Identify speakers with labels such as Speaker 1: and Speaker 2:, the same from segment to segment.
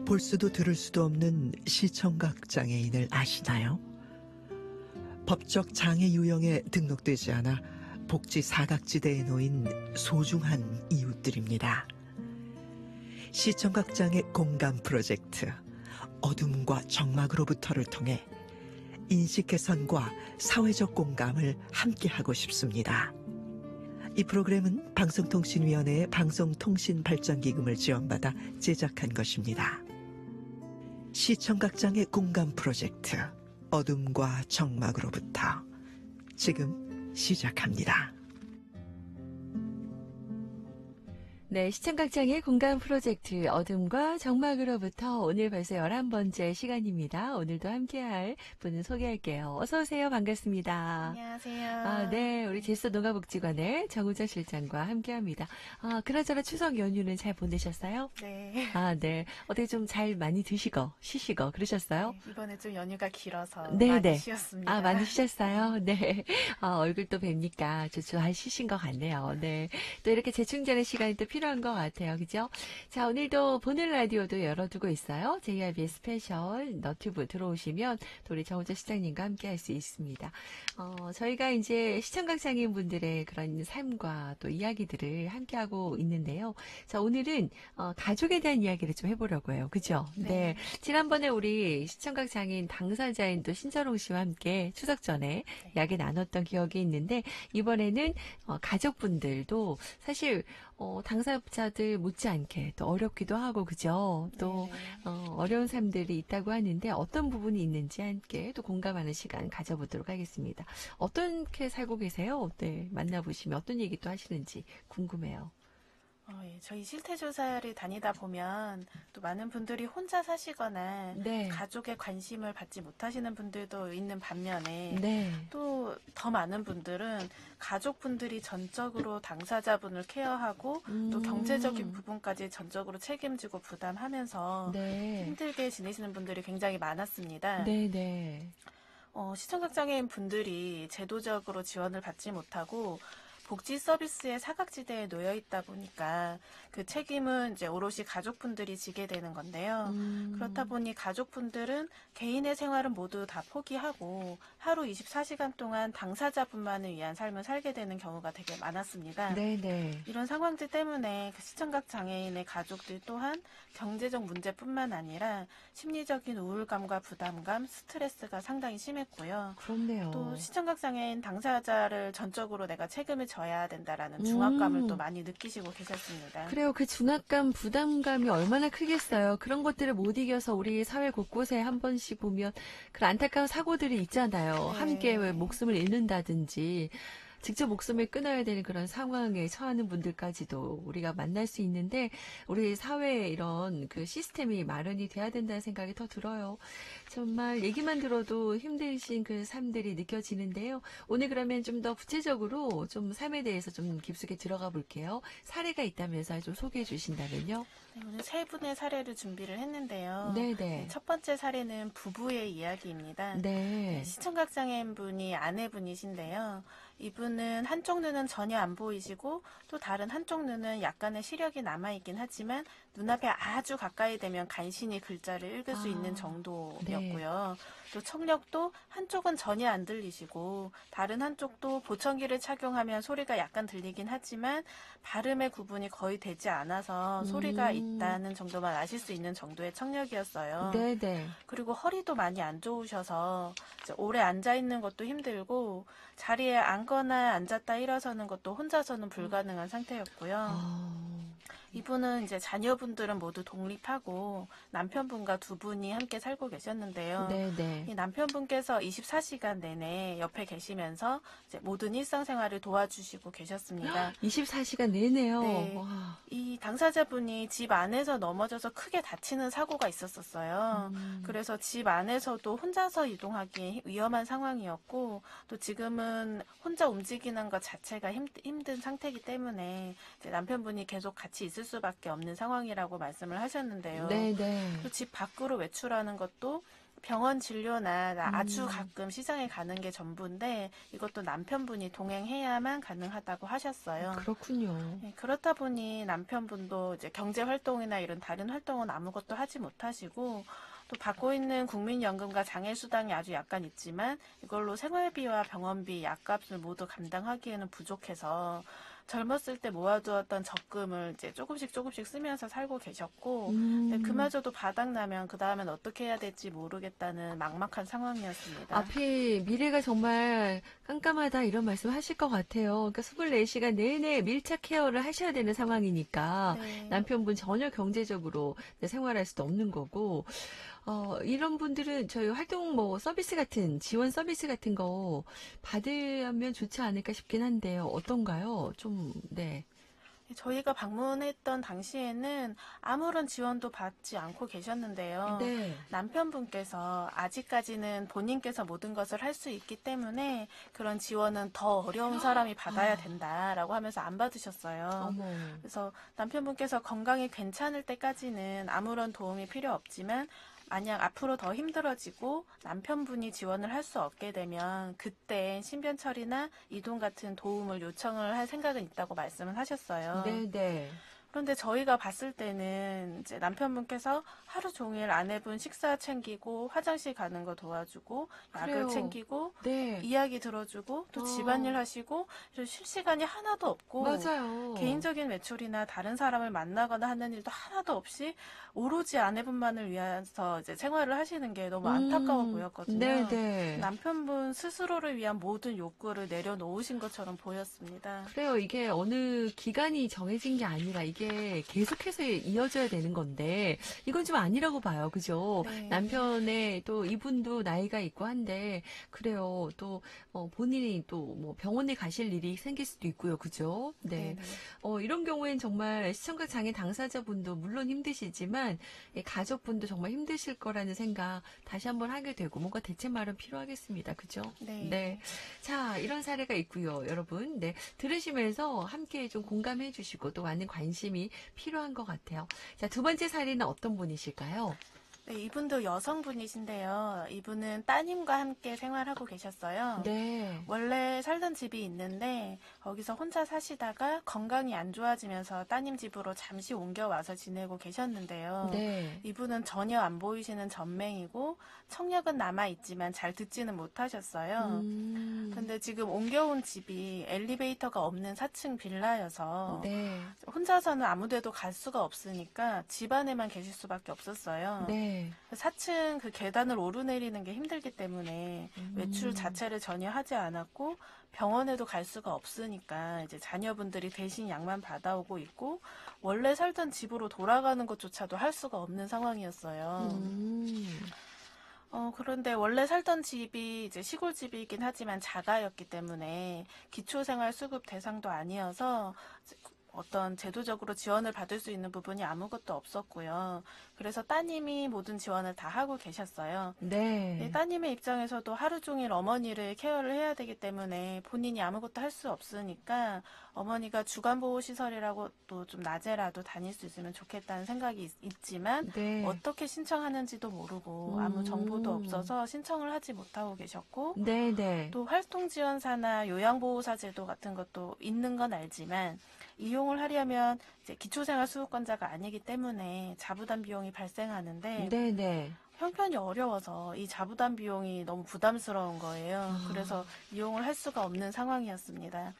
Speaker 1: 볼 수도 들을 수도 없는 시청각 장애인을 아시나요? 법적 장애 유형에 등록되지 않아 복지 사각지대에 놓인 소중한 이웃들입니다. 시청각 장애 공감 프로젝트 어둠과 정막으로부터를 통해 인식 개선과 사회적 공감을 함께하고 싶습니다. 이 프로그램은 방송통신위원회의 방송통신발전기금을 지원받아 제작한 것입니다. 시청각장애 공감 프로젝트 어둠과 정막으로부터 지금 시작합니다.
Speaker 2: 네, 시청각장애 공감 프로젝트 어둠과 정막으로부터 오늘 벌써 11번째 시간입니다. 오늘도 함께할 분을 소개할게요. 어서 오세요. 반갑습니다.
Speaker 3: 안녕하세요.
Speaker 2: 네, 우리 제주도 농가복지관의 정우자 실장과 함께합니다. 그나저나 추석 연휴는 잘 보내셨어요?
Speaker 3: 네.
Speaker 2: 네. 어떻게 좀 잘 많이 드시고 쉬시고 그러셨어요?
Speaker 3: 네, 이번에 좀 연휴가 길어서
Speaker 2: 네,
Speaker 3: 많이
Speaker 2: 네.
Speaker 3: 쉬었습니다.
Speaker 2: 많이 쉬셨어요? 네. 얼굴 또 뵈니까 잘 쉬신 것 같네요. 네. 또 이렇게 재충전의 시간이 또 필요한 것 같아요. 그죠? 자, 오늘도 보는 라디오도 열어두고 있어요. JRBS 스페셜 너튜브 들어오시면 또 우리 정우자 시장님과 함께 할 수 있습니다. 저희가 이제 시청각 장애인분들의 그런 삶과 또 이야기들을 함께하고 있는데요. 자, 오늘은 가족에 대한 이야기를 좀 해보려고 해요. 그죠? 네. 지난번에 우리 시청각 장애인 당사자인 또 신철홍 씨와 함께 추석 전에 이야기 나눴던 기억이 있는데 이번에는 가족분들도 사실 당사자들 못지않게 또 어렵기도 하고 그죠? 또 어려운 삶들이 있다고 하는데 어떤 부분이 있는지 함께 또 공감하는 시간 가져보도록 하겠습니다. 어떻게 살고 계세요? 네, 만나보시면 어떤 얘기 또 하시는지 궁금해요.
Speaker 3: 예, 저희 실태조사를 다니다 보면 또 많은 분들이 혼자 사시거나
Speaker 2: 네.
Speaker 3: 가족의 관심을 받지 못하시는 분들도 있는 반면에
Speaker 2: 네.
Speaker 3: 또 더 많은 분들은 가족분들이 전적으로 당사자분을 케어하고 또 경제적인 부분까지 전적으로 책임지고 부담하면서
Speaker 2: 네.
Speaker 3: 힘들게 지내시는 분들이 굉장히 많았습니다.
Speaker 2: 네, 네.
Speaker 3: 시청각장애인 분들이 제도적으로 지원을 받지 못하고 복지 서비스의 사각지대에 놓여 있다 보니까 그 책임은 이제 오롯이 가족분들이 지게 되는 건데요. 그렇다 보니 가족분들은 개인의 생활은 모두 다 포기하고 하루 24시간 동안 당사자분만을 위한 삶을 살게 되는 경우가 되게 많았습니다.
Speaker 2: 네네.
Speaker 3: 이런 상황들 때문에 그 시청각 장애인의 가족들 또한 경제적 문제뿐만 아니라 심리적인 우울감과 부담감, 스트레스가 상당히 심했고요.
Speaker 2: 그렇네요.
Speaker 3: 또 시청각 장애인 당사자를 전적으로 내가 책임을 져야 된다라는 중압감을 또 많이 느끼시고 계셨습니다.
Speaker 2: 그래요. 그 중압감, 부담감이 얼마나 크겠어요. 그런 것들을 못 이겨서 우리 사회 곳곳에 한 번씩 보면 그런 안타까운 사고들이 있잖아요.
Speaker 3: 네.
Speaker 2: 함께 왜 목숨을 잃는다든지 직접 목숨을 끊어야 되는 그런 상황에 처하는 분들까지도 우리가 만날 수 있는데 우리 사회에 이런 그 시스템이 마련이 돼야 된다는 생각이 더 들어요. 정말 얘기만 들어도 힘드신 그 삶들이 느껴지는데요. 오늘 그러면 좀 더 구체적으로 좀 삶에 대해서 좀 깊숙이 들어가 볼게요. 사례가 있다면서 좀 소개해 주신다면요.
Speaker 3: 네, 오늘 세 분의 사례를 준비를 했는데요.
Speaker 2: 네네.
Speaker 3: 첫 번째 사례는 부부의 이야기입니다.
Speaker 2: 네.
Speaker 3: 시청각 장애인 분이 아내분이신데요. 이분은 한쪽 눈은 전혀 안 보이시고 또 다른 한쪽 눈은 약간의 시력이 남아있긴 하지만 눈앞에 아주 가까이 되면 간신히 글자를 읽을 수 있는 정도였고요. 또 청력도 한쪽은 전혀 안 들리시고 다른 한쪽도 보청기를 착용하면 소리가 약간 들리긴 하지만 발음의 구분이 거의 되지 않아서 소리가 있다는 정도만 아실 수 있는 정도의 청력이었어요.
Speaker 2: 네네.
Speaker 3: 그리고 허리도 많이 안 좋으셔서 이제 오래 앉아 있는 것도 힘들고 자리에 앉거나 앉았다 일어서는 것도 혼자서는 불가능한 상태였고요. 이분은 이제 자녀분들은 모두 독립하고 남편분과 두 분이 함께 살고 계셨는데요.
Speaker 2: 네네.
Speaker 3: 이 남편분께서 24시간 내내 옆에 계시면서 이제 모든 일상생활을 도와주시고 계셨습니다.
Speaker 2: 24시간 내내요.
Speaker 3: 네.
Speaker 2: 와.
Speaker 3: 이 당사자분이 집 안에서 넘어져서 크게 다치는 사고가 있었어요. 그래서 집 안에서도 혼자서 이동하기 위험한 상황이었고 또 지금은 혼자 움직이는 것 자체가 힘든 상태이기 때문에 이제 남편분이 계속 같이 있을 수밖에 없는 상황이라고 말씀을 하셨는데요.
Speaker 2: 네네.
Speaker 3: 또 집 밖으로 외출하는 것도 병원 진료나 아주
Speaker 2: 음.
Speaker 3: 가끔 시장에 가는 게 전부인데 이것도 남편분이 동행해야만 가능하다고 하셨어요.
Speaker 2: 그렇군요.
Speaker 3: 네, 그렇다 보니 남편분도 이제 경제 활동이나 이런 다른 활동은 아무것도 하지 못하시고 또 받고 있는 국민연금과 장애수당이 아주 약간 있지만 이걸로 생활비와 병원비, 약값을 모두 감당하기에는 부족해서 젊었을 때 모아두었던 적금을 이제 조금씩 쓰면서 살고 계셨고 네, 그마저도 바닥나면 그 다음엔 어떻게 해야 될지 모르겠다는 막막한 상황이었습니다.
Speaker 2: 앞이 미래가 정말 깜깜하다 이런 말씀 하실 것 같아요. 그러니까 24시간 내내 밀착 케어를 하셔야 되는 상황이니까
Speaker 3: 네.
Speaker 2: 남편분 전혀 경제적으로 생활할 수도 없는 거고 이런 분들은 저희 활동 뭐 서비스 같은 지원 서비스 같은 거 받으면 좋지 않을까 싶긴 한데요. 어떤가요? 좀 네.
Speaker 3: 저희가 방문했던 당시에는 아무런 지원도 받지 않고 계셨는데요.
Speaker 2: 네.
Speaker 3: 남편분께서 아직까지는 본인께서 모든 것을 할 수 있기 때문에 그런 지원은 더 어려운 사람이 받아야 된다라고 하면서 안 받으셨어요.
Speaker 2: 어머.
Speaker 3: 그래서 남편분께서 건강이 괜찮을 때까지는 아무런 도움이 필요 없지만 만약 앞으로 더 힘들어지고 남편분이 지원을 할 수 없게 되면 그때 신변 처리나 이동 같은 도움을 요청을 할 생각은 있다고 말씀을 하셨어요.
Speaker 2: 네.
Speaker 3: 그런데 저희가 봤을 때는 이제 남편분께서 하루 종일 아내분 식사 챙기고 화장실 가는 거 도와주고 약을
Speaker 2: 그래요.
Speaker 3: 챙기고
Speaker 2: 네.
Speaker 3: 이야기 들어주고 또 집안일 하시고 쉴 시간이 하나도 없고
Speaker 2: 맞아요.
Speaker 3: 개인적인 외출이나 다른 사람을 만나거나 하는 일도 하나도 없이 오로지 아내분만을 위해서 이제 생활을 하시는 게 너무 안타까워 보였거든요.
Speaker 2: 네.
Speaker 3: 남편분 스스로를 위한 모든 욕구를 내려놓으신 것처럼 보였습니다.
Speaker 2: 그래요. 이게 어느 기간이 정해진 게 아니라 이게 계속해서 이어져야 되는 건데 이건 좀 아니라고 봐요. 그죠?
Speaker 3: 네.
Speaker 2: 남편의 또 이분도 나이가 있고 한데 그래요. 또 본인이 또 뭐 병원에 가실 일이 생길 수도 있고요. 그죠? 네.
Speaker 3: 네네.
Speaker 2: 이런 경우엔 정말 시청각 장애 당사자분도 물론 힘드시지만 가족분도 정말 힘드실 거라는 생각 다시 한번 하게 되고 뭔가 대책 마련 필요하겠습니다. 그죠?
Speaker 3: 네.
Speaker 2: 자, 이런 사례가 있고요. 여러분. 네. 들으시면서 함께 좀 공감해 주시고 또 많은 관심이 필요한 것 같아요. 자, 두 번째 사례는 어떤 분이실까요?
Speaker 3: 네, 이분도 여성분이신데요. 이분은 따님과 함께 생활하고 계셨어요.
Speaker 2: 네.
Speaker 3: 원래 살던 집이 있는데 거기서 혼자 사시다가 건강이 안 좋아지면서 따님 집으로 잠시 옮겨와서 지내고 계셨는데요.
Speaker 2: 네.
Speaker 3: 이분은 전혀 안 보이시는 전맹이고 청력은 남아있지만 잘 듣지는 못하셨어요. 근데 지금 옮겨온 집이 엘리베이터가 없는 4층 빌라여서
Speaker 2: 네.
Speaker 3: 혼자서는 아무 데도 갈 수가 없으니까 집 안에만 계실 수밖에 없었어요.
Speaker 2: 네.
Speaker 3: 4층 그 계단을 오르내리는 게 힘들기 때문에 외출 자체를 전혀 하지 않았고 병원에도 갈 수가 없으니까 이제 자녀분들이 대신 약만 받아오고 있고 원래 살던 집으로 돌아가는 것조차도 할 수가 없는 상황이었어요. 그런데 원래 살던 집이 이제 시골집이긴 하지만 자가였기 때문에 기초생활수급 대상도 아니어서 어떤 제도적으로 지원을 받을 수 있는 부분이 아무것도 없었고요. 그래서 따님이 모든 지원을 다 하고 계셨어요.
Speaker 2: 네.
Speaker 3: 따님의 입장에서도 하루 종일 어머니를 케어를 해야 되기 때문에 본인이 아무것도 할 수 없으니까 어머니가 주간보호시설이라고 또 좀 낮에라도 다닐 수 있으면 좋겠다는 생각이 있지만
Speaker 2: 네.
Speaker 3: 어떻게 신청하는지도 모르고 아무 정보도 없어서 신청을 하지 못하고 계셨고
Speaker 2: 네.
Speaker 3: 또 활동지원사나 요양보호사 제도 같은 것도 있는 건 알지만 이용을 하려면 이제 기초생활수급권자가 아니기 때문에 자부담 비용이 발생하는데
Speaker 2: 네.
Speaker 3: 형편이 어려워서 이 자부담 비용이 너무 부담스러운 거예요. 그래서 이용을 할 수가 없는 상황이었습니다.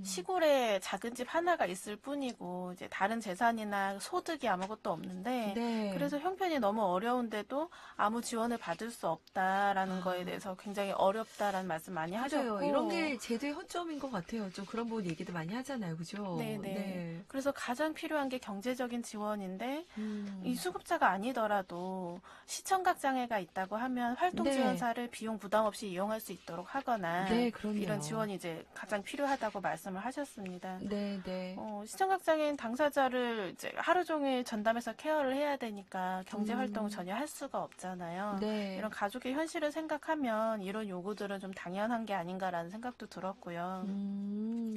Speaker 3: 시골에 작은 집 하나가 있을 뿐이고 이제 다른 재산이나 소득이 아무것도 없는데
Speaker 2: 네.
Speaker 3: 그래서 형편이 너무 어려운데도 아무 지원을 받을 수 없다라는 거에 대해서 굉장히 어렵다라는 말씀 많이
Speaker 2: 맞아요.
Speaker 3: 하셨고
Speaker 2: 이런 게 제도의 허점인 것 같아요. 좀 그런 부분 얘기도 많이 하잖아요. 그죠?
Speaker 3: 네네. 그래서 가장 필요한 게 경제적인 지원인데 이
Speaker 2: 음.
Speaker 3: 수급자가 아니더라도 시청각 장애가 있다고 하면 활동
Speaker 2: 네.
Speaker 3: 지원사를 비용 부담 없이 이용할 수 있도록 하거나
Speaker 2: 네, 그럼요.
Speaker 3: 이런 지원이 이제 가장 가장 필요하다고 말씀을 하셨습니다.
Speaker 2: 네, 네.
Speaker 3: 시청각장애인 당사자를 이제 하루 종일 전담해서 케어를 해야 되니까 경제 활동을 전혀 할 수가 없잖아요.
Speaker 2: 네.
Speaker 3: 이런 가족의 현실을 생각하면 이런 요구들은 좀 당연한 게 아닌가라는 생각도 들었고요.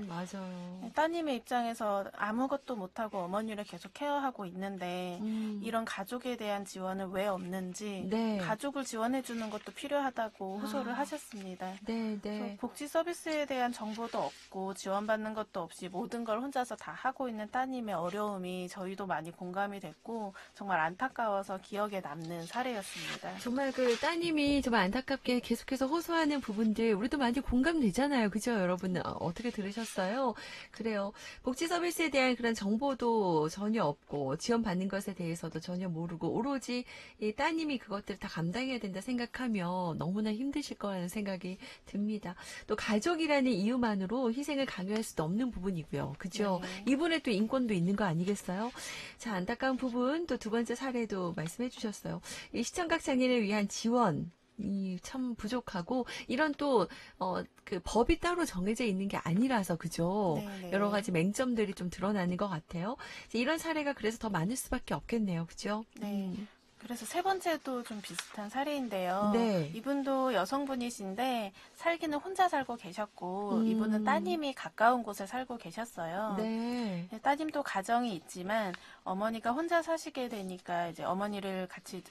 Speaker 2: 맞아요.
Speaker 3: 따님의 입장에서 아무것도 못하고 어머니를 계속 케어하고 있는데 이런 가족에 대한 지원은 왜 없는지
Speaker 2: 네.
Speaker 3: 가족을 지원해 주는 것도 필요하다고 호소를 하셨습니다.
Speaker 2: 네,
Speaker 3: 그래서
Speaker 2: 네.
Speaker 3: 복지 서비스에 대한 정보도 없고 지원받는 것도 없이 모든 걸 혼자서 다 하고 있는 따님의 어려움이 저희도 많이 공감이 됐고 정말 안타까워서 기억에 남는 사례였습니다.
Speaker 2: 정말 그 따님이 정말 안타깝게 계속해서 호소하는 부분들 우리도 많이 공감되잖아요. 그죠, 여러분? 어떻게 들으셨어요? 그래요. 복지 서비스에 대한 그런 정보도 전혀 없고 지원받는 것에 대해서도 전혀 모르고 오로지 이 따님이 그것들을 다 감당해야 된다 생각하면 너무나 힘드실 거라는 생각이 듭니다. 또 가족이라는 이유만으로 희생을 강요할 수도 없는 부분이고요. 그죠?
Speaker 3: 네.
Speaker 2: 이분의 또 인권도 있는 거 아니겠어요? 자, 안타까운 부분 또 두 번째 사례도 말씀해 주셨어요. 이 시청각 장애인을 위한 지원 이 참 부족하고 이런 또 그 법이 따로 정해져 있는 게 아니라서 그죠?
Speaker 3: 네네.
Speaker 2: 여러 가지 맹점들이 좀 드러나는 것 같아요. 이런 사례가 그래서 더 많을 수밖에 없겠네요, 그죠?
Speaker 3: 네. 그래서 세 번째도 좀 비슷한 사례인데요.
Speaker 2: 네.
Speaker 3: 이분도 여성분이신데 살기는 혼자 살고 계셨고 이분은
Speaker 2: 음.
Speaker 3: 따님이 가까운 곳에 살고 계셨어요.
Speaker 2: 네.
Speaker 3: 따님도 가정이 있지만 어머니가 혼자 사시게 되니까 이제 어머니를 같이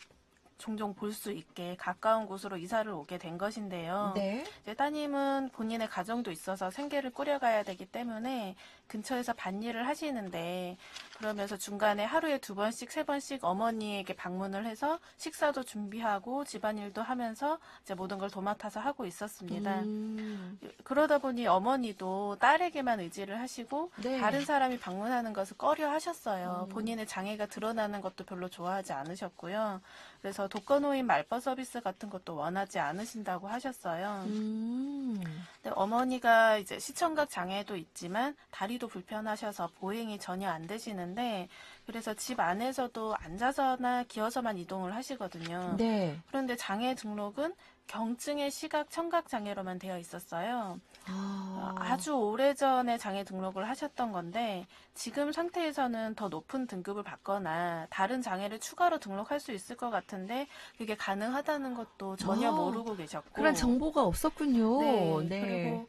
Speaker 3: 종종 볼 수 있게 가까운 곳으로 이사를 오게 된 것인데요.
Speaker 2: 네.
Speaker 3: 이제 따님은 본인의 가정도 있어서 생계를 꾸려가야 되기 때문에 근처에서 밭일을 하시는데 그러면서 중간에 하루에 2번씩, 3번씩 어머니에게 방문을 해서 식사도 준비하고 집안일도 하면서 이제 모든 걸 도맡아서 하고 있었습니다. 그러다 보니 어머니도 딸에게만 의지를 하시고
Speaker 2: 네.
Speaker 3: 다른 사람이 방문하는 것을 꺼려 하셨어요. 본인의 장애가 드러나는 것도 별로 좋아하지 않으셨고요. 그래서 독거노인 말벗 서비스 같은 것도 원하지 않으신다고 하셨어요. 근데 어머니가 이제 시청각 장애도 있지만 다리도 불편하셔서 보행이 전혀 안 되시는데 그래서 집 안에서도 앉아서나 기어서만 이동을 하시거든요.
Speaker 2: 네.
Speaker 3: 그런데 장애 등록은 경증의 시각 청각 장애로만 되어 있었어요. 아주 오래전에 장애 등록을 하셨던 건데 지금 상태에서는 더 높은 등급을 받거나 다른 장애를 추가로 등록할 수 있을 것 같은데 그게 가능하다는 것도 전혀 모르고 계셨고
Speaker 2: 그런 정보가 없었군요.
Speaker 3: 네. 그리고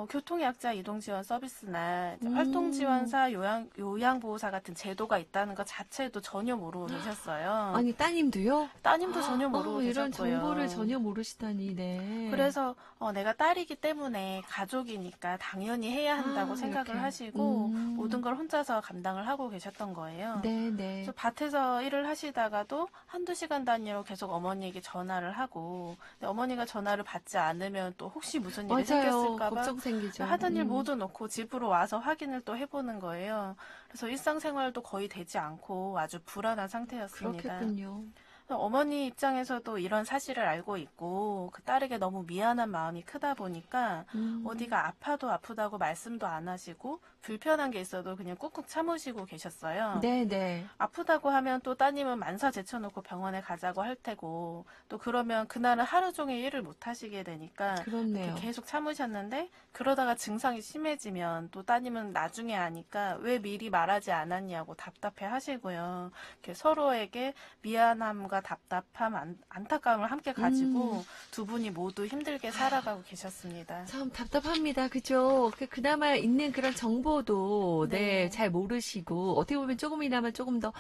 Speaker 3: 교통약자 이동지원 서비스나 활동지원사, 요양보호사 같은 제도가 있다는 것 자체도 전혀 모르고 계셨어요.
Speaker 2: 아니, 따님도요?
Speaker 3: 따님도 전혀 모르고
Speaker 2: 이런
Speaker 3: 계셨고요.
Speaker 2: 정보를 전혀 모르시다니, 네.
Speaker 3: 그래서 내가 딸이기 때문에 가족이니까 당연히 해야 한다고 생각을
Speaker 2: 이렇게.
Speaker 3: 하시고 모든 걸 혼자서 감당을 하고 계셨던 거예요.
Speaker 2: 네, 네.
Speaker 3: 그래서 밭에서 일을 하시다가도 한두 시간 단위로 계속 어머니에게 전화를 하고 근데 어머니가 전화를 받지 않으면 또 혹시 무슨 일이
Speaker 2: 맞아요.
Speaker 3: 생겼을까 봐
Speaker 2: 걱정 생기죠.
Speaker 3: 하던 일 모두 놓고 집으로 와서 확인을 또 해보는 거예요. 그래서 일상생활도 거의 되지 않고 아주 불안한 상태였습니다.
Speaker 2: 그렇겠군요.
Speaker 3: 어머니 입장에서도 이런 사실을 알고 있고 그 딸에게 너무 미안한 마음이 크다 보니까 어디가 아파도 아프다고 말씀도 안 하시고 불편한 게 있어도 그냥 꾹꾹 참으시고 계셨어요.
Speaker 2: 네, 네.
Speaker 3: 아프다고 하면 또 따님은 만사 제쳐놓고 병원에 가자고 할 테고 또 그러면 그날은 하루 종일 일을 못 하시게 되니까
Speaker 2: 그렇네요.
Speaker 3: 이렇게 계속 참으셨는데 그러다가 증상이 심해지면 또 따님은 나중에 아니까 왜 미리 말하지 않았냐고 답답해 하시고요. 이렇게 서로에게 미안함과 답답함, 안타까움을 함께 가지고 두 분이 모두 힘들게 살아가고 계셨습니다.
Speaker 2: 참 답답합니다. 그죠? 그나마 있는 그런 정보도
Speaker 3: 네.
Speaker 2: 잘 모르시고 어떻게 보면 조금이나마 조금 더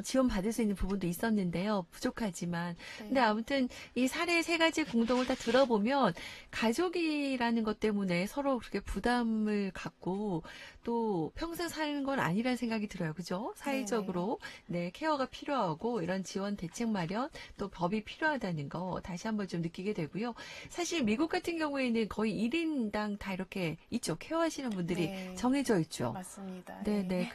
Speaker 2: 지원받을 수 있는 부분도 있었는데요. 부족하지만.
Speaker 3: 네.
Speaker 2: 근데 아무튼 이 사례 세 가지 공동을 다 들어보면 가족이라는 것 때문에 서로 그렇게 부담을 갖고 또 평생 사는 건 아니라는 생각이 들어요. 그죠? 사회적으로 네, 케어가 필요하고 이런 지원 대책 마련 또 법이 필요하다는 거 다시 한번 좀 느끼게 되고요. 사실 미국 같은 경우에는 거의 1인당 다 이렇게 있죠. 케어하시는 분들이
Speaker 3: 네.
Speaker 2: 정해져 있죠.
Speaker 3: 맞습니다.
Speaker 2: 네네.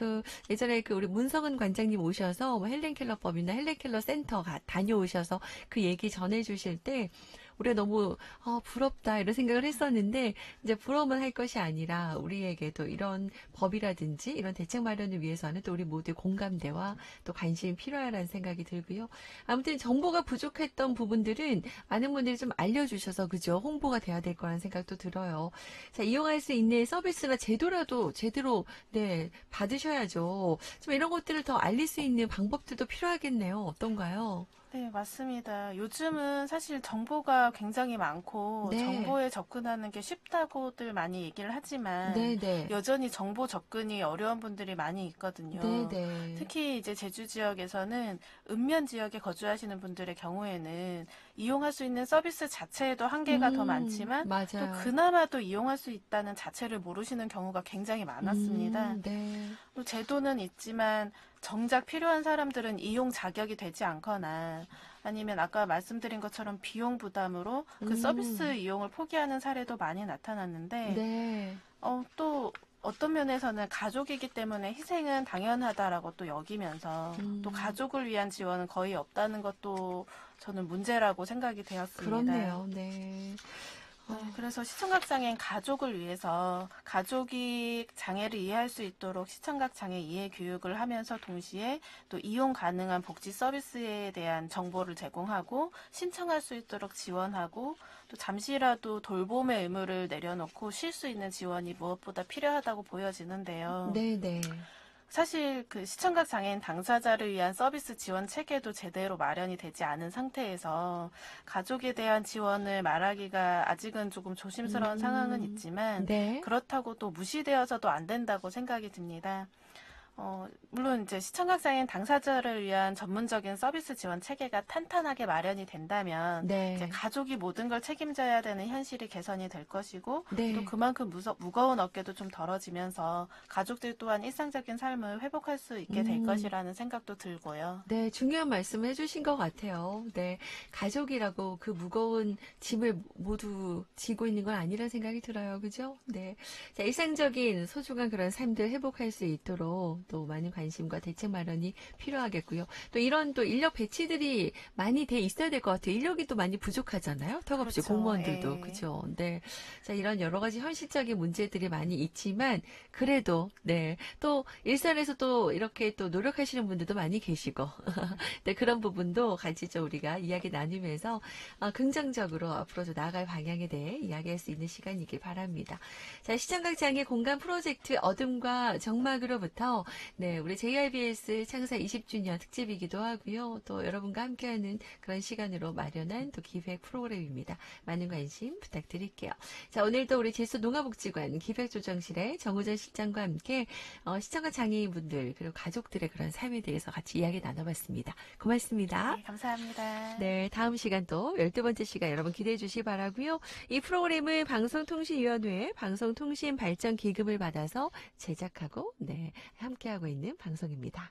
Speaker 2: 예전에 우리 문성은 관장님 오셔서 헬렌 켈러 법이나 헬렌 켈러 센터 다녀오셔서 그 얘기 전해주실 때 우리가 너무 부럽다 이런 생각을 했었는데 이제 부러워만 할 것이 아니라 우리에게도 이런 법이라든지 이런 대책 마련을 위해서는 또 우리 모두의 공감대와 또 관심이 필요하다는 생각이 들고요. 아무튼 정보가 부족했던 부분들은 많은 분들이 좀 알려주셔서 그죠? 홍보가 돼야 될 거라는 생각도 들어요. 자, 이용할 수 있는 서비스나 제도라도 제대로 네, 받으셔야죠. 좀 이런 것들을 더 알릴 수 있는 방법들도 필요하겠네요. 어떤가요?
Speaker 3: 네, 맞습니다. 요즘은 사실 정보가 굉장히 많고
Speaker 2: 네.
Speaker 3: 정보에 접근하는 게 쉽다고들 많이 얘기를 하지만
Speaker 2: 네네.
Speaker 3: 여전히 정보 접근이 어려운 분들이 많이 있거든요.
Speaker 2: 네네.
Speaker 3: 특히 이제 제주 지역에서는 읍면 지역에 거주하시는 분들의 경우에는 이용할 수 있는 서비스 자체에도 한계가 더 많지만 또
Speaker 2: 맞아요.
Speaker 3: 그나마도 이용할 수 있다는 자체를 모르시는 경우가 굉장히 많았습니다.
Speaker 2: 네.
Speaker 3: 또 제도는 있지만 정작 필요한 사람들은 이용 자격이 되지 않거나 아니면 아까 말씀드린 것처럼 비용 부담으로 그 서비스 이용을 포기하는 사례도 많이 나타났는데
Speaker 2: 네.
Speaker 3: 또 어떤 면에서는 가족이기 때문에 희생은 당연하다라고 또 여기면서 또 가족을 위한 지원은 거의 없다는 것도 저는 문제라고 생각이 되었습니다.
Speaker 2: 그렇네요. 네.
Speaker 3: 네, 그래서 시청각 장애인 가족을 위해서 가족이 장애를 이해할 수 있도록 시청각 장애 이해 교육을 하면서 동시에 또 이용 가능한 복지 서비스에 대한 정보를 제공하고 신청할 수 있도록 지원하고 또 잠시라도 돌봄의 의무를 내려놓고 쉴 수 있는 지원이 무엇보다 필요하다고 보여지는데요.
Speaker 2: 네네.
Speaker 3: 사실 그 시청각 장애인 당사자를 위한 서비스 지원 체계도 제대로 마련이 되지 않은 상태에서 가족에 대한 지원을 말하기가 아직은 조금 조심스러운 상황은 있지만
Speaker 2: 네.
Speaker 3: 그렇다고 또 무시되어서도 안 된다고 생각이 듭니다. 물론 이제 시청각 장애인 당사자를 위한 전문적인 서비스 지원 체계가 탄탄하게 마련이 된다면
Speaker 2: 네.
Speaker 3: 이제 가족이 모든 걸 책임져야 되는 현실이 개선이 될 것이고
Speaker 2: 네.
Speaker 3: 또 그만큼 무거운 어깨도 좀 덜어지면서 가족들 또한 일상적인 삶을 회복할 수 있게 될 것이라는 생각도 들고요.
Speaker 2: 네, 중요한 말씀을 해주신 것 같아요. 네, 가족이라고 그 무거운 짐을 모두 지고 있는 건 아니라는 생각이 들어요. 그죠? 네. 자, 일상적인 소중한 그런 삶들 회복할 수 있도록 또 많은 관심과 대책 마련이 필요하겠고요. 또 이런 또 인력 배치들이 많이 돼 있어야 될 것 같아요. 인력이 또 많이 부족하잖아요. 턱없이
Speaker 3: 그렇죠.
Speaker 2: 공무원들도.
Speaker 3: 예.
Speaker 2: 그죠? 네. 자, 이런 여러 가지 현실적인 문제들이 많이 있지만 그래도 네. 또 일선에서 또 이렇게 또 노력하시는 분들도 많이 계시고 네, 그런 부분도 같이 좀 우리가 이야기 나누면서 긍정적으로 앞으로도 나아갈 방향에 대해 이야기할 수 있는 시간이길 바랍니다. 자, 시청각 장애 공간 프로젝트 어둠과 정막으로부터 네, 우리 JRBS 창사 20주년 특집이기도 하고요. 또 여러분과 함께하는 그런 시간으로 마련한 또 기획 프로그램입니다. 많은 관심 부탁드릴게요. 자, 오늘도 우리 제수농업복지관 기획조정실의 정우전 실장과 함께 시청각 장애인분들 그리고 가족들의 그런 삶에 대해서 같이 이야기 나눠봤습니다. 고맙습니다.
Speaker 3: 네, 감사합니다.
Speaker 2: 네, 다음 시간 또 12번째 시간 여러분 기대해 주시기 바라고요. 이 프로그램은 방송통신위원회 방송통신발전기금을 받아서 제작하고 네, 함께하고 있는 방송입니다.